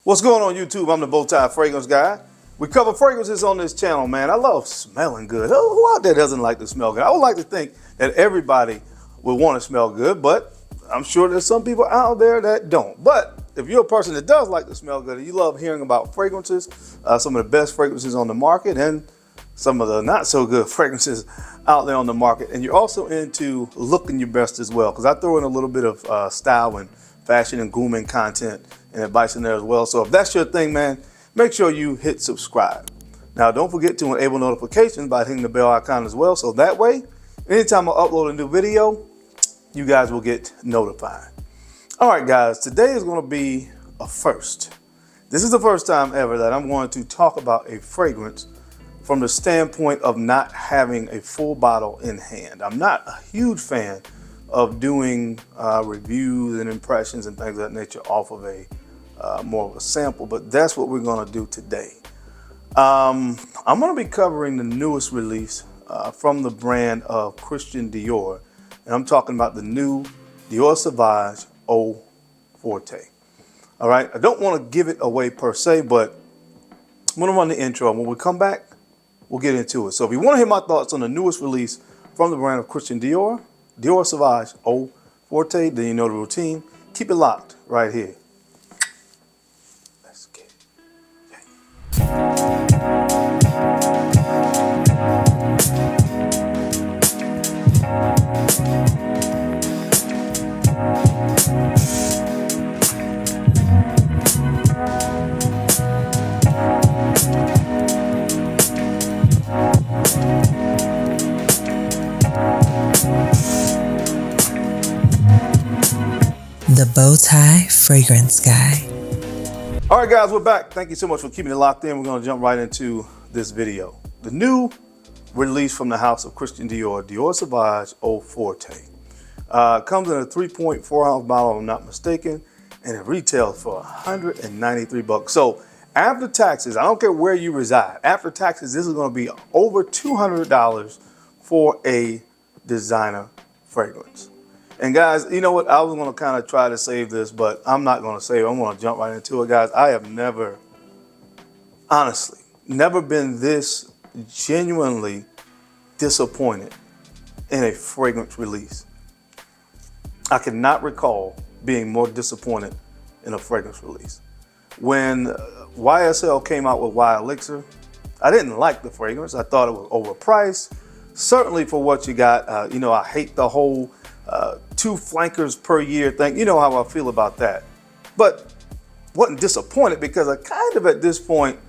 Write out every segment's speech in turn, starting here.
What's going on YouTube? I'm the BowTie Fragrance Guy. We cover fragrances on this channel, man. I love smelling good. Who out there doesn't like to smell good? I would like to think that everybody would want to smell good, but I'm sure there's some people out there that don't. But if you're a person that does like to smell good and you love hearing about fragrances, some of the best fragrances on the market and some of the not so good fragrances out there on the market, and you're also into looking your best as well, because I throw in a little bit of style and fashion and grooming content and advice in there as well. So if that's your thing, man, make sure you hit subscribe. Now, don't forget to enable notifications by hitting the bell icon as well. So that way, anytime I upload a new video, you guys will get notified. All right, guys, today is going to be a first. This is the first time ever that I'm going to talk about a fragrance from the standpoint of not having a full bottle in hand. I'm not a huge fan of doing reviews and impressions and things of that nature off of a more of a sample, but that's what we're going to do today. I'm going to be covering the newest release from the brand of Christian Dior, and I'm talking about the new Dior Sauvage Eau Forte. All right, I don't want to give it away per se, but I'm going to run the intro, and when we come back, we'll get into it. So if you want to hear my thoughts on the newest release from the brand of Christian Dior, Dior Sauvage Eau Forte, then you know the routine. Keep it locked right here. Let's get it. The BowTie Fragrance Guy. All right, guys, we're back. Thank you so much for keeping it locked in. We're going to jump right into this video. The new release from the house of Christian Dior, Dior Sauvage Eau Forte. Comes in a 3.4 ounce bottle, if I'm not mistaken, and it retails for $193. So after taxes, I don't care where you reside, after taxes, this is going to be over $200 for a designer fragrance. And guys, you know what? I was going to kind of try to save this, but I'm not going to save it. I'm going to jump right into it, guys. I have never, honestly, never been this genuinely disappointed in a fragrance release. I cannot recall being more disappointed in a fragrance release. When YSL came out with Y Elixir, I didn't like the fragrance. I thought it was overpriced. Certainly for what you got. You know, I hate the whole 2 flankers per year thing. You know how I feel about that. But wasn't disappointed because I kind of at this point,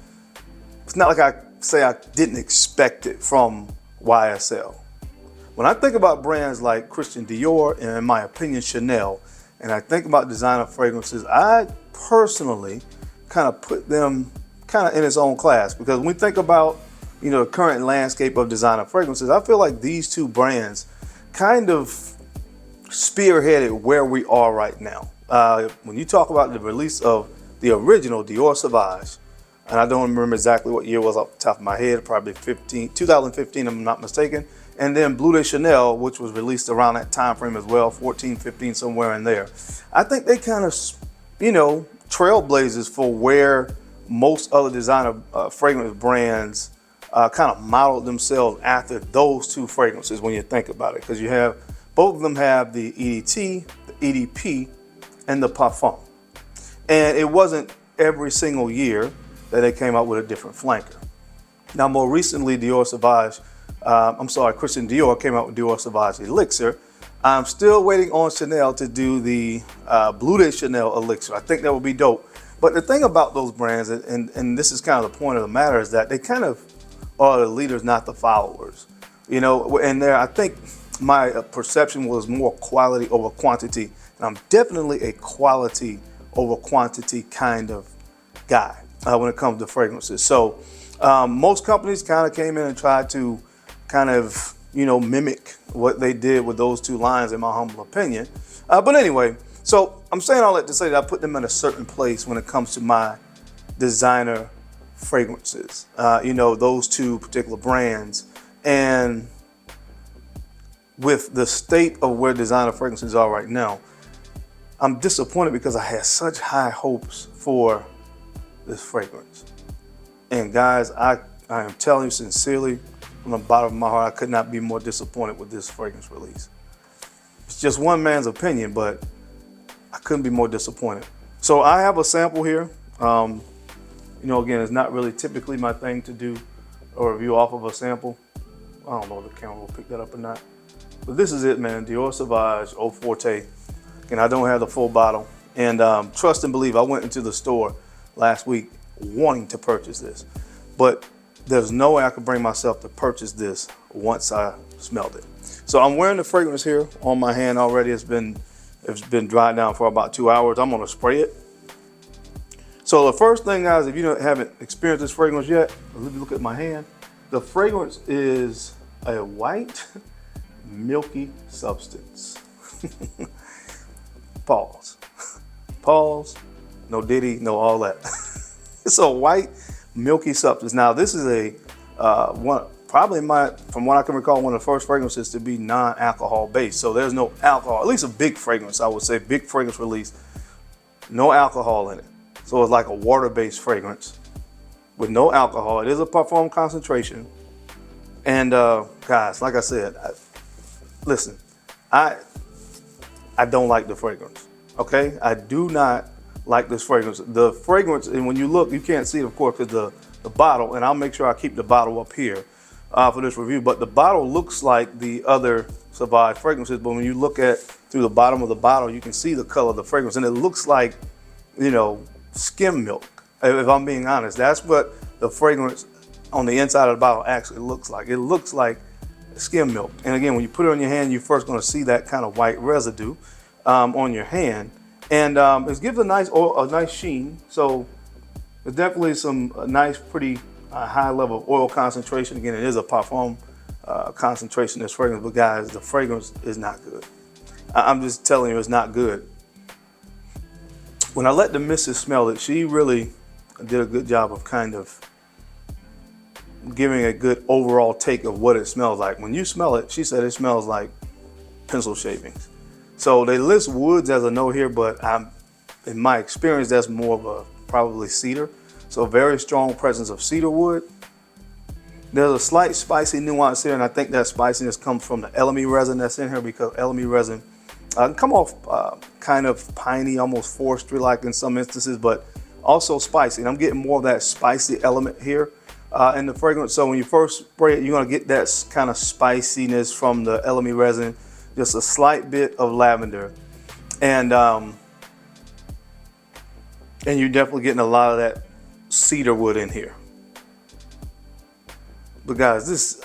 it's not like I say I didn't expect it from YSL. When I think about brands like Christian Dior and, in my opinion, Chanel, and I think about designer fragrances, I personally kind of put them kind of in its own class, because when we think about, you know, the current landscape of designer fragrances, I feel like these two brands kind of spearheaded where we are right now. When you talk about the release of the original Dior Sauvage, and I don't remember exactly what year it was off the top of my head, probably 2015, if I'm not mistaken. And then Bleu de Chanel, which was released around that time frame as well, 14, 15, somewhere in there. I think they kind of, you know, trailblazers for where most other designer fragrance brands kind of modeled themselves after those two fragrances when you think about it. Because you have, both of them have the EDT, the EDP, and the Parfum. And it wasn't every single year that they came out with a different flanker. Now, more recently, Christian Dior came out with Dior Sauvage Elixir. I'm still waiting on Chanel to do the Bleu de Chanel Elixir. I think that would be dope. But the thing about those brands, and this is kind of the point of the matter, is that they kind of are the leaders, not the followers. You know, and there, I think my perception was more quality over quantity. And I'm definitely a quality over quantity kind of guy when it comes to fragrances. So most companies kind of came in and tried to kind of, you know, mimic what they did with those two lines, in my humble opinion. But anyway, so I'm saying all that to say that I put them in a certain place when it comes to my designer fragrances. You know, those two particular brands. And with the state of where designer fragrances are right now, I'm disappointed because I had such high hopes for this fragrance. And guys, I am telling you sincerely, from the bottom of my heart, I could not be more disappointed with this fragrance release. It's just one man's opinion, but I couldn't be more disappointed. So I have a sample here. You know, again, it's not really typically my thing to do a review off of a sample. I don't know if the camera will pick that up or not. But this is it, man. Dior Sauvage Eau Forte. And I don't have the full bottle. And trust and believe, I went into the store last week wanting to purchase this. But there's no way I could bring myself to purchase this once I smelled it. So I'm wearing the fragrance here on my hand already. It's been dried down for about 2 hours. I'm gonna spray it. So the first thing, guys, if you haven't experienced this fragrance yet, let me look at my hand. The fragrance is a white, milky substance. Pause. Pause. No diddy, no all that. It's a white, milky substance. Now, this is a from what I can recall, one of the first fragrances to be non-alcohol based. So there's no alcohol, at least a big fragrance, I would say, big fragrance release, no alcohol in it. So it's like a water-based fragrance with no alcohol. It is a parfum concentration. And guys, like I said, listen, I don't like the fragrance, okay? I do not like this fragrance. The fragrance, and when you look, you can't see it, of course, because the bottle, and I'll make sure I keep the bottle up here for this review, but the bottle looks like the other Sauvage fragrances, but when you look at through the bottom of the bottle, you can see the color of the fragrance, and it looks like, you know, skim milk. If I'm being honest, that's what the fragrance on the inside of the bottle actually looks like. It looks like skim milk. And again, when you put it on your hand, you're first going to see that kind of white residue on your hand, and it gives a nice sheen. So there's definitely some nice, pretty high level of oil concentration. Again, it is a parfum concentration, this fragrance, but guys, the fragrance is not good. I'm just telling you, it's not good. When I let the missus smell it, she really did a good job of kind of giving a good overall take of what it smells like. When you smell it, she said it smells like pencil shavings. So they list woods as a note here, but in my experience, that's more of a probably cedar. So very strong presence of cedar wood. There's a slight spicy nuance here, and I think that spiciness comes from the elemi resin that's in here, because elemi resin can come off kind of piney, almost forestry-like in some instances, but also spicy. And I'm getting more of that spicy element here in the fragrance. So when you first spray it, you're gonna get that kind of spiciness from the elemi resin, just a slight bit of lavender, and you're definitely getting a lot of that cedar wood in here. But guys, this,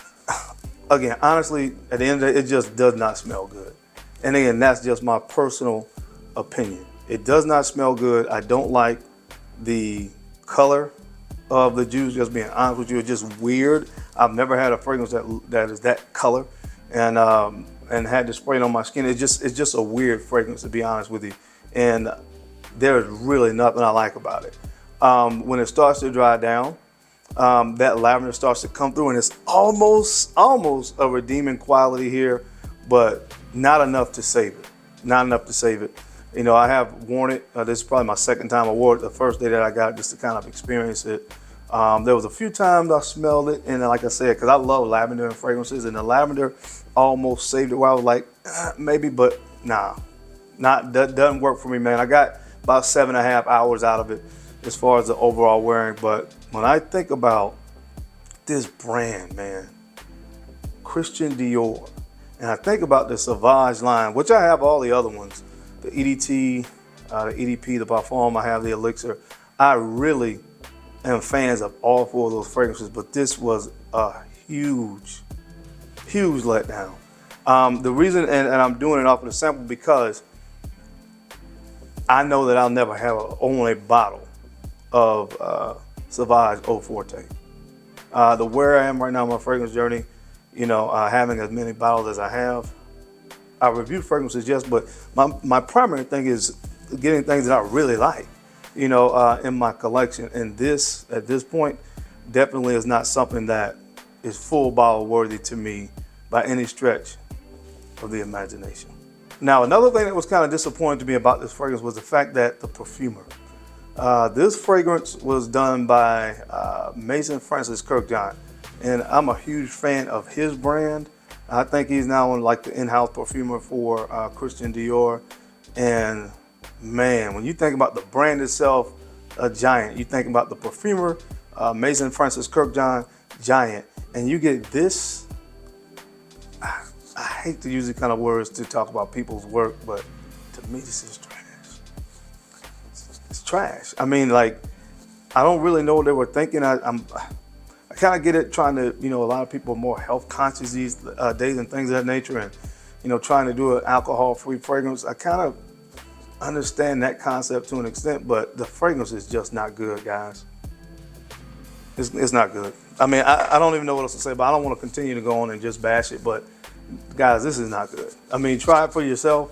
again, honestly, at the end of the day, it just does not smell good. And again, that's just my personal opinion. It does not smell good. I don't like the color of the juice, just being honest with you. It's just weird. I've never had a fragrance that is that color, and had to spray it on my skin. It's just a weird fragrance, to be honest with you. And there's really nothing I like about it. When it starts to dry down, that lavender starts to come through, and it's almost a redeeming quality here, but not enough to save it. Not enough to save it. You know, I have worn it. This is probably my second time I wore it. The first day that I got it, just to kind of experience it. There was a few times I smelled it, and like I said, because I love lavender and fragrances, and the lavender almost saved it. Where I was like, maybe, but nah, that doesn't work for me, man. I got about 7.5 hours out of it as far as the overall wearing. But when I think about this brand, man, Christian Dior, and I think about the Sauvage line, which I have all the other ones, the EDT, the EDP, the Parfum, I have the Elixir. I really am fans of all four of those fragrances, but this was a huge letdown. The reason, and I'm doing it off of the sample, because I know that I'll never have only a bottle of Sauvage Eau Forte. Where I am right now in my fragrance journey, you know, having as many bottles as I have, I review fragrances, yes, but my primary thing is getting things that I really like, you know, in my collection. And this, at this point, definitely is not something that is full bottle worthy to me by any stretch of the imagination. Now, another thing that was kind of disappointing to me about this fragrance was the fact that the perfumer, This fragrance was done by Mason Francis Kirkjohn, and I'm a huge fan of his brand. I think he's now on like the in-house perfumer for Christian Dior. And man, when you think about the brand itself, a giant. You think about the perfumer, Mason Francis Kirkjohn, giant, and you get this. I hate to use these kind of words to talk about people's work, but to me, this is trash. It's trash. I mean, like, I don't really know what they were thinking. I kind of get it, trying to, a lot of people are more health conscious these days and things of that nature, and trying to do an alcohol-free fragrance. I kind of understand that concept to an extent, but the fragrance is just not good, guys. It's not good. I mean, I don't even know what else to say, but I don't want to continue to go on and just bash it. But guys, this is not good. I mean, try it for yourself,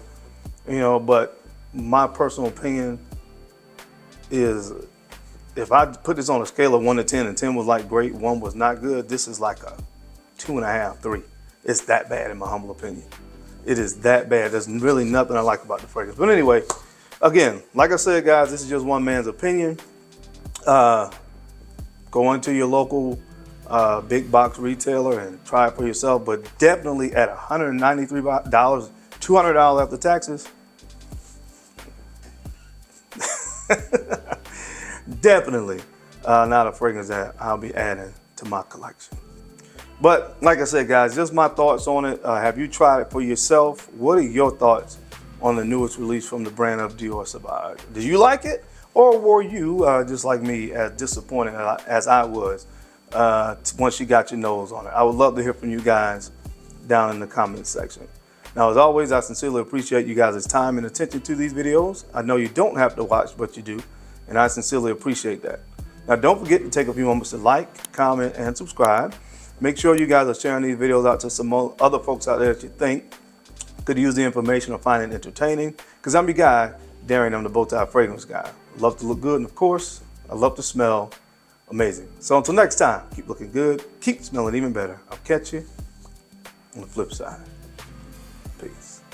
but my personal opinion is, if I put this on a scale of 1 to 10, and 10 was like great, 1 was not good, this is like a 2.5, 3. It's that bad in my humble opinion. It is that bad. There's really nothing I like about the fragrance. But anyway, again, like I said, guys, this is just one man's opinion. Go into your local big box retailer and try it for yourself. But definitely at $193, $200 after taxes, definitely not a fragrance that I'll be adding to my collection. But like I said, guys, just my thoughts on it. Have you tried it for yourself? What are your thoughts on the newest release from the brand of Dior Sauvage? Did you like it? Or were you, just like me, as disappointed as I was once you got your nose on it? I would love to hear from you guys down in the comments section. Now, as always, I sincerely appreciate you guys' time and attention to these videos. I know you don't have to watch, but you do, and I sincerely appreciate that. Now, don't forget to take a few moments to like, comment, and subscribe. Make sure you guys are sharing these videos out to some other folks out there that you think could use the information or find it entertaining. Because I'm your guy, Darren. I'm the BowTie fragrance guy. I love to look good, and of course, I love to smell amazing. So until next time, keep looking good, keep smelling even better. I'll catch you on the flip side.